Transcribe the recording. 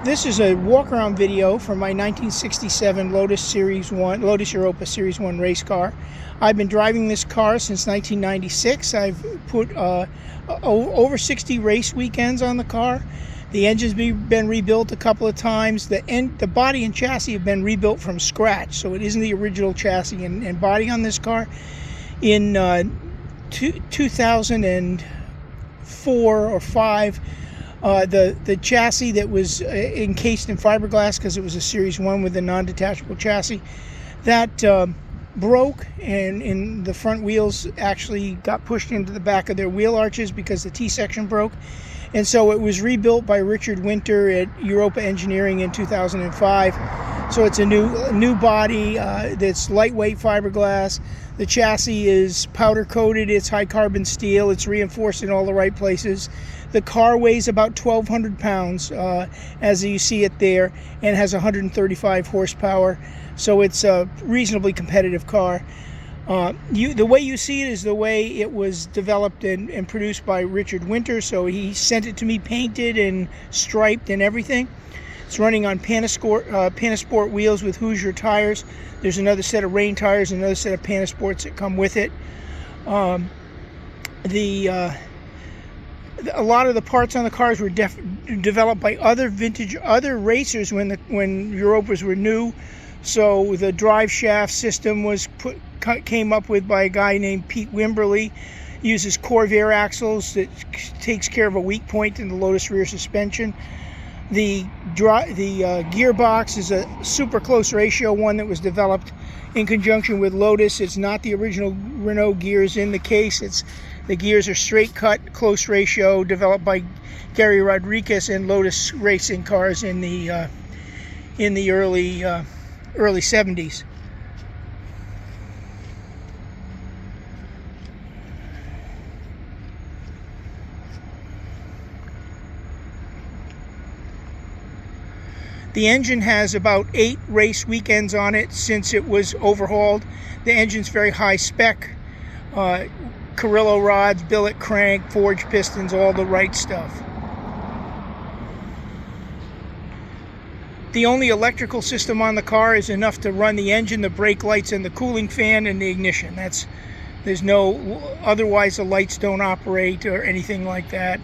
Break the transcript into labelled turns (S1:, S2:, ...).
S1: This is a walk-around video from my 1967 Lotus Europa Series 1 race car. I've been driving this car since 1996. I've put over 60 race weekends on the car. The engine's been rebuilt a couple of times. The body and chassis have been rebuilt from scratch, so it isn't the original chassis and body on this car. In 2004 or 5, the chassis that was encased in fiberglass, because it was a Series 1 with a non-detachable chassis, that broke, and the front wheels actually got pushed into the back of their wheel arches because the T-section broke. And so it was rebuilt by Richard Winter at Europa Engineering in 2005. So it's a new body that's lightweight fiberglass. The chassis is powder coated, it's high carbon steel, it's reinforced in all the right places. The car weighs about 1,200 pounds, as you see it there, and has 135 horsepower. So it's a reasonably competitive car. The way you see it is the way it was developed and produced by Richard Winter. So he sent it to me painted and striped and everything. It's running on Panasport wheels with Hoosier tires. There's another set of rain tires, another set of Panasports that come with it. A lot of the parts on the cars were developed by other racers when Europas were new. So the drive shaft system came up with by a guy named Pete Wimberly. Uses Corvair axles that takes care of a weak point in the Lotus rear suspension. The gearbox is a super close ratio one that was developed in conjunction with Lotus. It's not the original Renault gears in the case. The gears are straight cut, close ratio, developed by Gary Rodriguez and Lotus racing cars in the early 70s. The engine has about 8 race weekends on it since it was overhauled. The engine's very high spec. Carrillo rods, billet crank, forged pistons, all the right stuff. The only electrical system on the car is enough to run the engine, the brake lights, and the cooling fan, and the ignition. Otherwise the lights don't operate or anything like that.